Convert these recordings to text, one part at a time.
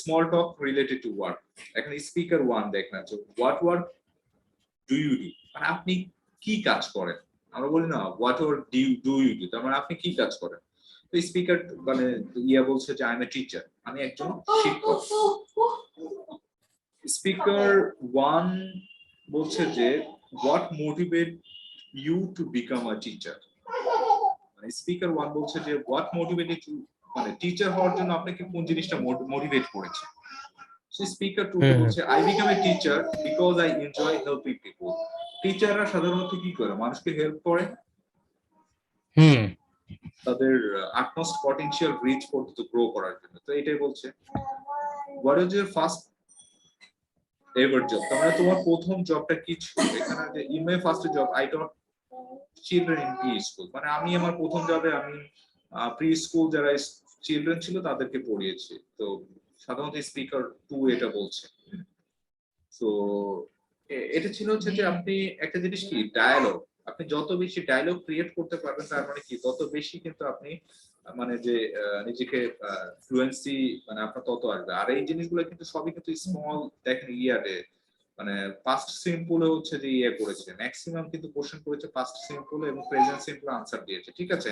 Small talk related to work. এখানে speaker 1 দেখেন, what work do you do, মানে আপনি কি কাজ করেন। আমরা বলি না what work do you do, তার মানে আপনি কি কাজ করেন। তো স্পিকার মানে বলছে যে আই এম এ টিচার, আমি একজন শিক্ষক। স্পিকার 1 বলছে যে what motivate you to become a teacher, মানে স্পিকার 1 বলছে যে what motivated you, মানে টিচার হওয়ার জন্য আপনাকে কোন জিনিসটা মোটিভেট করেছে। সো স্পিকার 2 বলছে I become a teacher because I enjoy helping people. টিচাররা সাধারণত কি করে, মানুষকে হেল্প করে তাদের আটমোস্ট পটেনশিয়াল রিচ করতে, গ্রো করার জন্য। তো এটাই বলছে what is your first ever job, তার মানে তোমার প্রথম জবটা কি ছিল। এখানে যে in my first job I taught children in pre school, মানে আমি আমার প্রথম জবে আমি প্রি স্কুল যারা চিলড্রেন ছিল তাদেরকে পড়িয়েছি। তো সাধারণত স্পিকার 2 এটা বলছে। তো এটা ছিল হচ্ছে যে আপনি একটা জিনিস কি ডায়ালগ, আপনি যত বেশি ডায়ালগ ক্রিয়েট করতে পারবেন তার মানে কি তত বেশি কিন্তু আপনি মানে যে নিজেকে ফ্লুয়েন্সি মানে আপনার তত আসবে। আর এই জিনিসগুলো কিন্তু সবই কিন্তু স্মল দেখেন ইয়ারে, মানে পাস্ট সিম্পলে হচ্ছে যে করেছে ম্যাক্সিমাম কিন্তু কোশ্চেন করেছে পাস্ট সিম্পল এবং প্রেজেন্ট সিম্পল আনসার দিয়েছে, ঠিক আছে।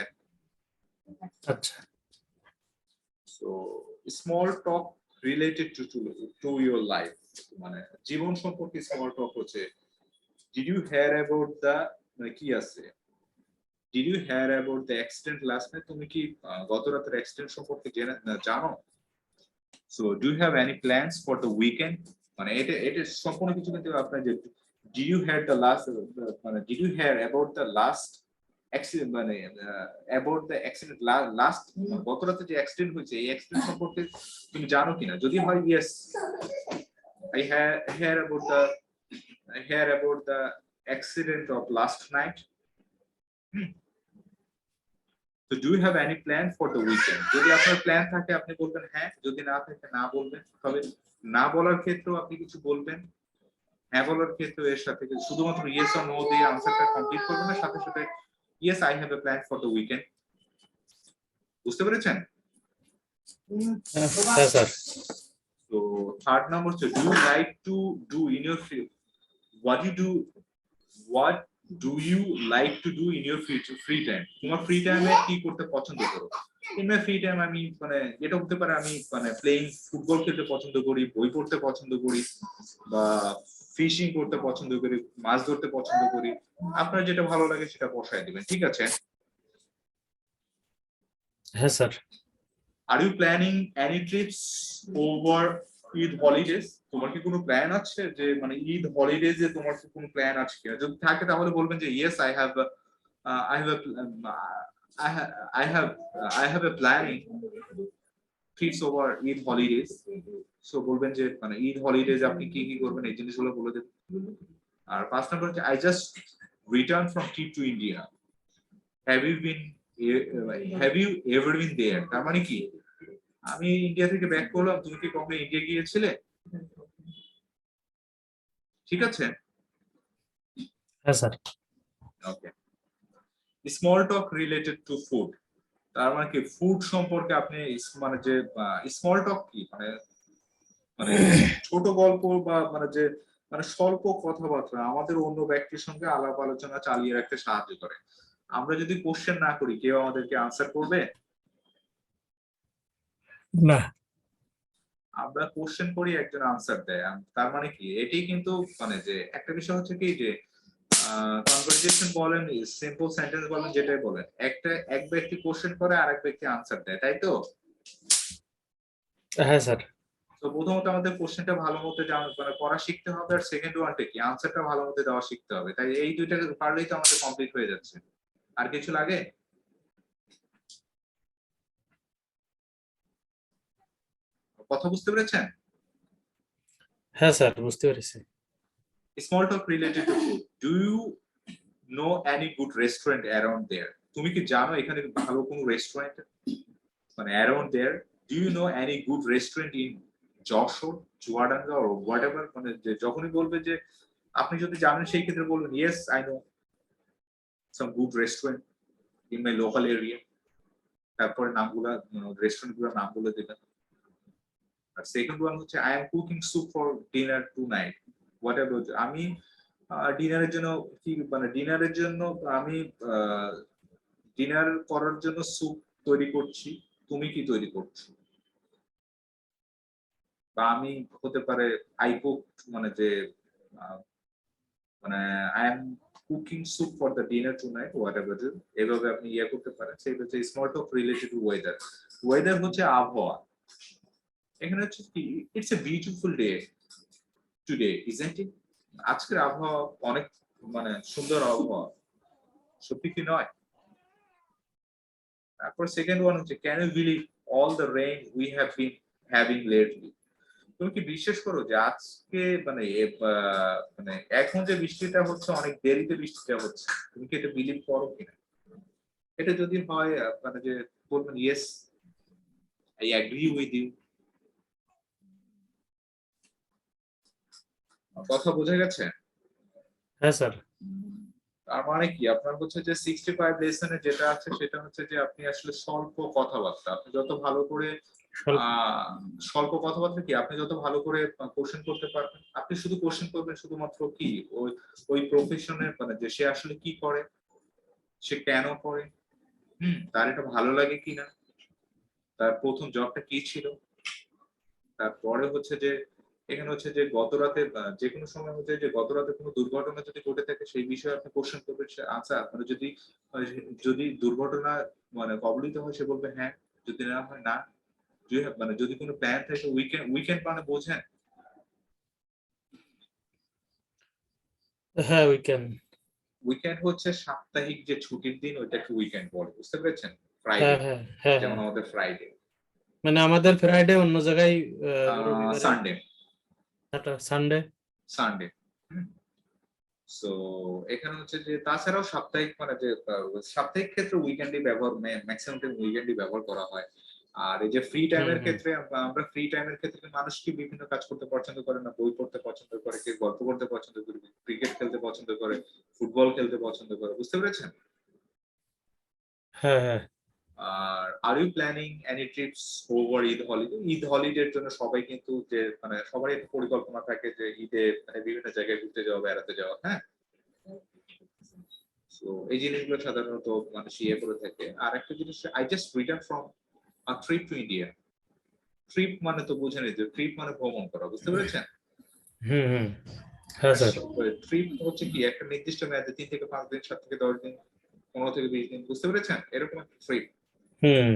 আচ্ছা, so small talk related to your life, মানে জীবন সম্পর্কে স্মল টক হচ্ছে did you hear about the, মানে কি আছে did you hear about the accident last night, তুমি কি গত রাতের অ্যাক্সিডেন্ট সম্পর্কে জানো। So do you have any plans for the weekend, মানে এটা সম্পূর্ণ কিছু কিন্তু আপনার যে did you hear the last, মানে did you hear about the last accident, মানে অ্যাবাউট দ্য অ্যাক্সিডেন্ট লাস্ট, গত রাতে যে অ্যাক্সিডেন্ট হয়েছে এই অ্যাক্সিডেন্ট সম্পর্কে তুমি জানো কিনা। যদি হয় yes I hear about the accident of last night. So do you have any plan for the weekend? যদি আপনার প্ল্যান থাকে আপনি বলবেন হ্যাঁ, যদি না থাকে না বলবেন। তবে না বলার ক্ষেত্রেও আপনি কিছু বলবেন, হ্যাঁ বলার ক্ষেত্রে এর সাথে শুধুমাত্র ইয়েস অর নো দিয়ে আনসারটা কমপ্লিট করবেন না, সাথে সাথে yes I have a plan for the weekend. বুঝতে পেরেছেন? হ্যাঁ sir. So third number, so do you like to do in your free, what do you like to do in your free time? তোমার free টাইমে কি করতে পছন্দ করো? In my free time আমি মানে এটা হতে পারে আমি মানে প্লেইং ফুটবল খেলতে পছন্দ করি, বই পড়তে পছন্দ করি, বা ফিশিং করতে পছন্দ করি, মাছ ধরতে পছন্দ করি। আপনার যেটা ভালো লাগে সেটা বসায় দিবেন, ঠিক আছে? হ্যাঁ sir. Are you planning any trips over Eid holidays? তোমার কি কোনো প্ল্যান আছে যে মানে ঈদ হলিডেজে তোমার কি কোনো প্ল্যান আছে কিনা? যদি থাকে তাহলে বলবেন যে yes I have a planning trips over Eid holidays. So বলবেন যে মানে ঈদ হলিডেজ আপনি কি কি করবেন এই জিনিসগুলো বলে দেন। আর 5 নাম্বার হচ্ছে I just return from trip to India, have you ever been there, তার মানে কি আমি ইন্ডিয়া থেকে ব্যাক করলাম, তুমি কি কখনো ইন্ডিয়া গিয়েছিলে? ঠিক আছে, হ্যাঁ sir. Okay. Small talk related to food, তার মানে কি ফুড সম্পর্কে আপনি মানে যে স্মল টক কি মানে মানে ছোট গল্প বা মানে যে মানে স্বল্প কথাবার্তা আমাদের অন্য ব্যক্তির সঙ্গে আলাপ আলোচনা চালিয়ে রাখতে সাহায্য করে। আমরা যদি কোশ্চেন না করি কেউ আমাদেরকে আনসার করবে না, আমরা কোশ্চেন করি একজন আনসার দেয়। তার মানে কি এটি কিন্তু মানে যে একটা বিষয় হচ্ছে কি যে কনভারসেশন বলেন, সিম্পল সেন্টেন্স বলেন, যেটাই বলেন এক ব্যক্তি কোশ্চেন করে আর এক ব্যক্তি আনসার দেয়, তাই তো? হ্যাঁ স্যার। তো প্রথমত আমাদের কোশ্চেনটা ভালো মতো মানে পড়া শিখতে হবে, আর সেকেন্ড ওয়ানটা কি আনসারটা ভালো মতো দেওয়া শিখতে হবে। তাই এই দুইটা পারলেই তো আমাদের কমপ্লিট হয়ে যাচ্ছে। আর কিছু লাগে? কথা বুঝতে পেরেছেন? হ্যাঁ স্যার, বুঝতে পেরেছি। Small talk related to food, do you know any good restaurant around there? তুমি কি জানো এখানে ভালো কোনো রেস্টুরেন্ট মানে around there? Do you know any good restaurant in Jessore, Chuadanga or whatever, মানে যে যখনই বলবে যে আপনি যদি জানেন সেই ক্ষেত্রে বলবেন yes I know some good restaurant in my local area. তারপরে নামগুলা রেস্টুরেন্ট গুলোর নামগুলো দিবেন। আর সেকেন্ড ওয়ান হচ্ছে I am cooking soup for dinner tonight whatever. আমি ডিনারের জন্য কি মানে ডিনারের জন্য আমি ডিনার করার জন্য স্যুপ তৈরি করছি, তুমি কি তৈরি করছো? বা আমি হতে পারে আই কুক মানে যে মানে I am cooking soup for the dinner tonight whatever. এভাবে আপনি ইয়ে করতে পারেন। সেটা হচ্ছে small talk related to weather. Weather হচ্ছে আবহাওয়া। এখানে হচ্ছে কি it's a beautiful day today isn't it. আজকের আবহাওয়া অনেক মানে সুন্দর আবহাওয়া, সত্যি কি নয়? তারপর সেকেন্ড ওয়ান হচ্ছে can you believe all the rain we have been having lately. তুমি কি বিশ্বাস করো যে আজকে মানে মানে এখন যে বৃষ্টিটা হচ্ছে অনেক দেরিতে বৃষ্টিটা হচ্ছে, তুমি কি এটা বিলিভ করো কিনা? এটা যদি হয় মানে যে বলবেন yes I agree with you. কথা বোঝা গেছে? হ্যাঁ স্যার। তার মানে কি আপনার হচ্ছে যে 65 লেসনে যেটা আছে সেটা হচ্ছে যে আপনি আসলে স্বল্প কথাবার্তা, আপনি যত ভালো করে স্বল্প কথাবার্তা কি আপনি যত ভালো করে কোশ্চেন করতে পারবেন, আপনি শুধু কোশ্চেন করবেন শুধুমাত্র কি ওই ওই প্রফেশনের মানে যে সে আসলে কি করে, সে কেন করে, তার এটা ভালো লাগে কিনা, তার প্রথম জবটা কি ছিল। তারপরে হচ্ছে যে এখানে হচ্ছে যে গত রাতে যে কোনো সময় হচ্ছে যে গত রাতে কোনো দুর্ঘটনা যদি ঘটে থাকে সেই বিষয়ে আপনি কোশ্চেন করবেন, সে আনসার মানে যদি যদি দুর্ঘটনা মানে কবলিত হয় সে বলবে হ্যাঁ, যদি না হয় না। মানে যদি কোনো প্ল্যান থাকে উইকেন্ড, উইকেন্ড মানে বোঝেন? হ্যাঁ উইকেন্ড। উইকেন্ড হচ্ছে সাপ্তাহিক যে ছুটির দিন ওইটাকে উইকেন্ড বলে, বুঝতে পেরেছেন? হ্যাঁ ফ্রাইডে, হ্যাঁ হ্যাঁ যেমন হ্যাঁ, আমাদের ফ্রাইডে, মানে আমাদের ফ্রাইডে অন্য জায়গায় রবিবারে সানডে, সানডে। সানডে। সো এখানে হচ্ছে যে তাছাড়াও সাপ্তাহিক মানে যে সাপ্তাহিক ক্ষেত্রে উইকেন্ডই ব্যবহার ম্যাক্সিমাম টাইম উইকেন্ডই ব্যবহার করা হয়। আর এই যে ফ্রি টাইমের ক্ষেত্রে আমরা ফ্রি টাইমের ক্ষেত্রে মানুষ কি বিভিন্ন কাজ করতে পছন্দ করে না, বই পড়তে পছন্দ করে, কেউ গল্প করতে পছন্দ করে, ক্রিকেট খেলতে পছন্দ করে, ফুটবল খেলতে পছন্দ করে, বুঝতে পেরেছেন? হ্যাঁ হ্যাঁ। Are you planning any trips over Eid holiday? Eid হলিডের জন্য সবাই কিন্তু যে মানে সবারই একটা পরিকল্পনা থাকে যে ঈদে মানে বিভিন্ন জায়গায় ঘুরতে যাওয়া, বেড়াতে যাওয়া, হ্যাঁ। তো এই জিনিসগুলো সাধারণত মানুষ ইয়ে করে থাকে। আর একটা জিনিস, I just return from a trip to India. Trip মানে তো বুঝেনই যে ট্রিপ মানে ভ্রমণ করা, বুঝতে পেরেছেন? হুম। হ্যাঁ স্যার। ট্রিপ হচ্ছে কি একটা নির্দিষ্ট মেয়াদে 3 থেকে 5 দিন, 7 থেকে 10 দিন, 15 থেকে 20 দিন, বুঝতে পেরেছেন? এরকম একটা trip. Hmm.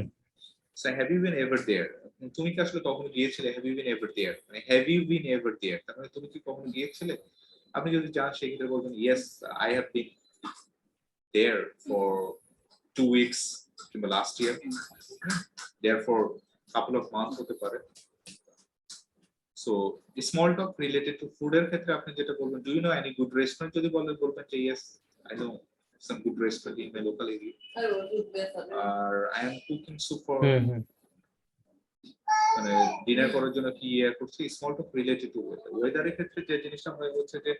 So have you been ever there? তুমি কি আসলে কখনো গিয়েছিলে? Have you been ever there? মানে have you been ever there? তার মানে তুমি কি কখনো গিয়েছিলে? আপনি যদি চান সেক্ষেত্রে বলবেন yes, I have been there for 2 weeks কিংবা last year. There for couple of months হতে পারে। So small talk related to food এর ক্ষেত্রে আপনি যেটা বলবেন, do you know any good restaurant? যদি বলবেন যে yes, I know some good restaurant in my local area. I am cooking soup for মানে ডিনার করার জন্য কি ইয়ে করছি, small talk related to weather. ওয়েদারের ক্ষেত্রে যে জিনিসটা হয় হচ্ছে যে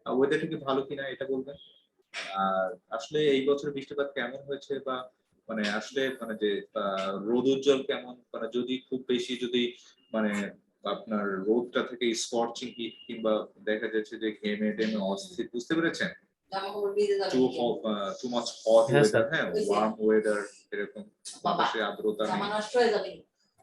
ওয়েদারটা কি ভালো কিনা এটা বলবেন। আর আসলে এই বছর বৃষ্টিপাত কেমন হয়েছে, বা মানে আসলে মানে যে রোদ উজ্জ্বল কেমন, মানে যদি খুব বেশি যদি মানে আপনার রোদটা থেকে স্কর্চিং হিট কিংবা দেখা যাচ্ছে যে ঘেমে টেমে অস্থির, বুঝতে পেরেছেন? টু মাচ হট হ্যাঁ ওয়েদার, স্যার। হ্যাঁ ওয়ার্ম ওয়েদার, এরকম বাতাসে আর্দ্রতা নেই,